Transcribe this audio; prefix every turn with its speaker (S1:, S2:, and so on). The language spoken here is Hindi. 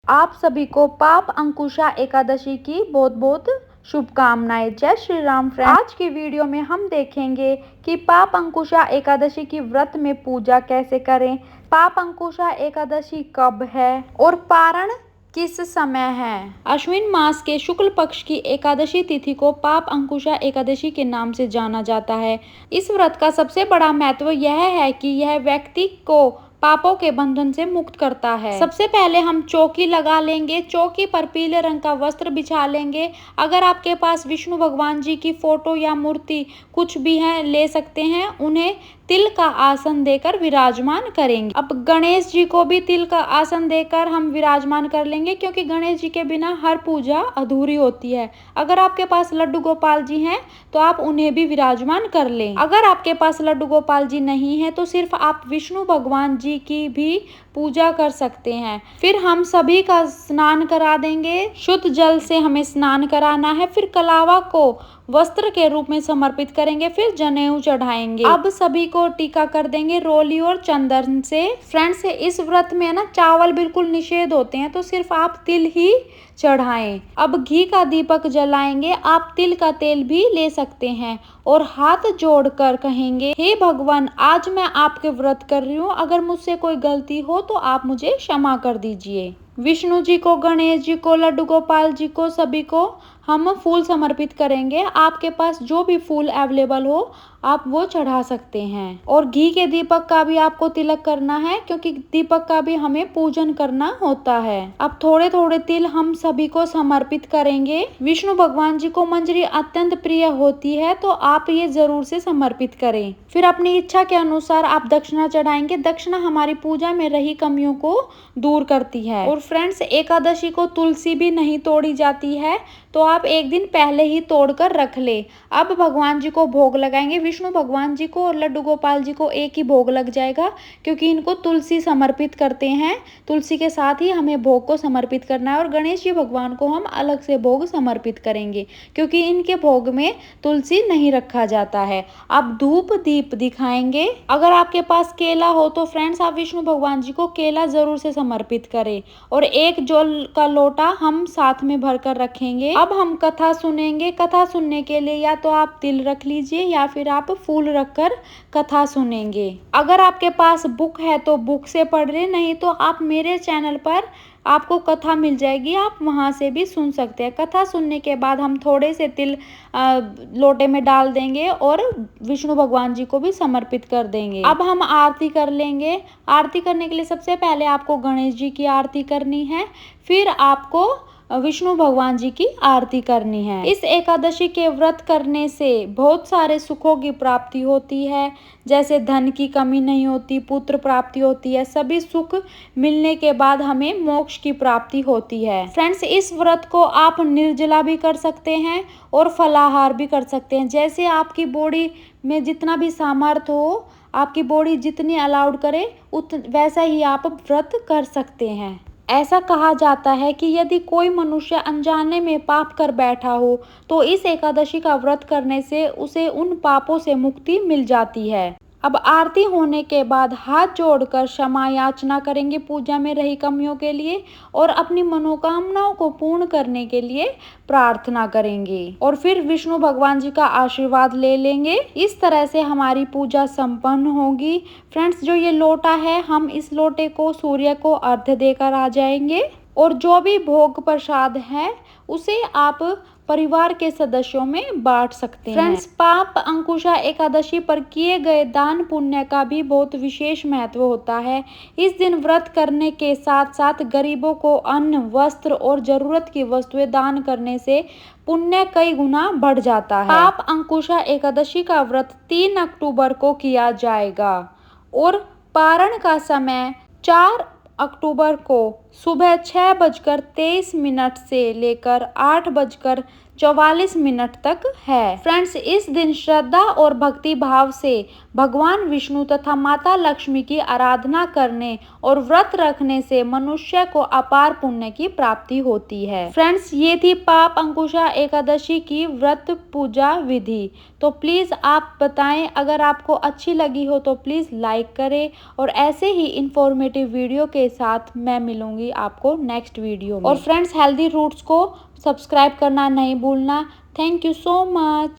S1: आप सभी को पाप अंकुशा एकादशी की बहुत बहुत शुभकामनाएं। जय श्री राम फ्रेंड्स। आज की वीडियो में हम देखेंगे कि पाप अंकुशा एकादशी की व्रत में पूजा कैसे करें, पाप अंकुशा एकादशी कब है और पारण किस समय है। अश्विन मास के शुक्ल पक्ष की एकादशी तिथि को पाप अंकुशा एकादशी के नाम से जाना जाता है। इस व्रत का सबसे बड़ा महत्व यह है कि यह व्यक्ति को पापों के बंधन से मुक्त करता है। सबसे पहले हम चौकी लगा लेंगे। चौकी पर पीले रंग का वस्त्र बिछा लेंगे। अगर आपके पास विष्णु भगवान जी की फोटो या मूर्ति कुछ भी है ले सकते हैं। उन्हें तिल का आसन देकर विराजमान करेंगे। अब गणेश जी को भी तिल का आसन देकर हम विराजमान कर लेंगे, क्योंकि गणेश जी के बिना हर पूजा अधूरी होती है। अगर आपके पास लड्डू गोपाल जी हैं तो आप उन्हें भी विराजमान कर लें। अगर आपके पास लड्डू गोपाल जी नहीं है तो सिर्फ आप विष्णु भगवान जी की भी पूजा कर सकते हैं। फिर हम सभी का स्नान करा देंगे। शुद्ध जल से हमें स्नान कराना है। फिर कलावा को वस्त्र के रूप में समर्पित करेंगे। फिर जनेऊ चढ़ाएंगे। अब सभी को टीका कर देंगे रोली और चंदन से। फ्रेंड्स, इस व्रत में ना चावल बिल्कुल निषेध होते हैं, तो सिर्फ आप तिल ही चढ़ाएं। अब घी का दीपक जलाएंगे। आप तिल का तेल भी ले सकते हैं और हाथ जोड़कर कहेंगे, हे भगवान, आज मैं आपके व्रत कर रही हूँ। अगर मुझसे कोई गलती हो तो आप मुझे क्षमा कर दीजिए। विष्णु जी को, गणेश जी को, लड्डू गोपाल जी को, सभी को हम फूल समर्पित करेंगे। आपके पास जो भी फूल अवेलेबल हो आप वो चढ़ा सकते हैं। और घी के दीपक का भी आपको तिलक करना है, क्योंकि दीपक का भी हमें पूजन करना होता है। अब थोड़े थोड़े तिल हम सभी को समर्पित करेंगे। विष्णु भगवान जी को मंजरी अत्यंत प्रिय होती है, तो आप ये जरूर से समर्पित करें। फिर अपनी इच्छा के अनुसार आप दक्षिणा चढ़ाएंगे। दक्षिणा हमारी पूजा में रही कमियों को दूर करती है। और फ्रेंड्स, एकादशी को तुलसी भी नहीं तोड़ी जाती है, तो आप एक दिन पहले ही तोड़कर रख ले। अब भगवान जी को भोग लगाएंगे। विष्णु भगवान जी को और लड्डू गोपाल जी को एक ही भोग लग जाएगा, क्योंकि इनको तुलसी समर्पित करते हैं। तुलसी के साथ ही हमें भोग को समर्पित करना है। और गणेश जी भगवान को हम अलग से भोग समर्पित करेंगे, क्योंकि इनके भोग में तुलसी नहीं रखा जाता है। अब धूप दीप दिखाएंगे। अगर आपके पास केला हो तो फ्रेंड्स आप विष्णु भगवान जी को केला जरूर से समर्पित करें। और एक जल का लोटा हम साथ में भरकर रखेंगे। अब हम कथा सुनेंगे। कथा सुनने के लिए या तो आप तिल रख लीजिए या फिर आप फूल रखकर कथा सुनेंगे। अगर आपके पास बुक है तो बुक से पढ़ रहे, नहीं तो आप मेरे चैनल पर आपको कथा मिल जाएगी, आप वहां से भी सुन सकते हैं। कथा सुनने के बाद हम थोड़े से तिल लोटे में डाल देंगे और विष्णु भगवान जी को भी समर्पित कर देंगे। अब हम आरती कर लेंगे। आरती करने के लिए सबसे पहले आपको गणेश जी की आरती करनी है, फिर आपको विष्णु भगवान जी की आरती करनी है। इस एकादशी के व्रत करने से बहुत सारे सुखों की प्राप्ति होती है, जैसे धन की कमी नहीं होती, पुत्र प्राप्ति होती है। सभी सुख मिलने के बाद हमें मोक्ष की प्राप्ति होती है। फ्रेंड्स, इस व्रत को आप निर्जला भी कर सकते हैं और फलाहार भी कर सकते हैं। जैसे आपकी बॉडी में जितना भी सामर्थ्य हो, आपकी बॉडी जितनी अलाउड करे वैसा ही आप व्रत कर सकते हैं। ऐसा कहा जाता है कि यदि कोई मनुष्य अनजाने में पाप कर बैठा हो तो इस एकादशी का व्रत करने से उसे उन पापों से मुक्ति मिल जाती है। अब आरती होने के बाद हाथ जोड़कर क्षमा याचना करेंगे पूजा में रही कमियों के लिए और अपनी मनोकामनाओं को पूर्ण करने के लिए प्रार्थना करेंगे और फिर विष्णु भगवान जी का आशीर्वाद ले लेंगे। इस तरह से हमारी पूजा संपन्न होगी। फ्रेंड्स, जो ये लोटा है, हम इस लोटे को सूर्य को अर्घ्य देकर आ जाएंगे और जो भी भोग प्रसाद है उसे आप परिवार के सदस्यों में बांट सकते हैं। फ्रेंड्स, पाप अंकुशा एकादशी पर किए गए दान पुण्य का भी बहुत विशेष महत्व होता है। इस दिन व्रत करने के साथ साथ गरीबों को अन्न, वस्त्र और जरूरत की वस्तुएं दान करने से पुण्य कई गुना बढ़ जाता है। पाप अंकुशा एकादशी का व्रत 3 अक्टूबर को किया जाएगा और पारण का समय 4 अक्टूबर को सुबह 6:23 से लेकर 8:43 44 मिनट तक है। फ्रेंड्स, इस दिन श्रद्धा और भक्ति भाव से भगवान विष्णु तथा माता लक्ष्मी की आराधना करने और व्रत रखने से मनुष्य को अपार पुण्य की प्राप्ति होती है। फ्रेंड्स, ये थी पाप अंकुशा एकादशी की व्रत पूजा विधि। तो प्लीज़ आप बताएं, अगर आपको अच्छी लगी हो तो प्लीज़ लाइक करें और ऐसे ही इंफॉर्मेटिव वीडियो के साथ मैं मिलूंगी आपको नेक्स्ट वीडियो में। और फ्रेंड्स, हेल्दी रूट्स को सब्सक्राइब करना नहीं भूलना। Thank you so much.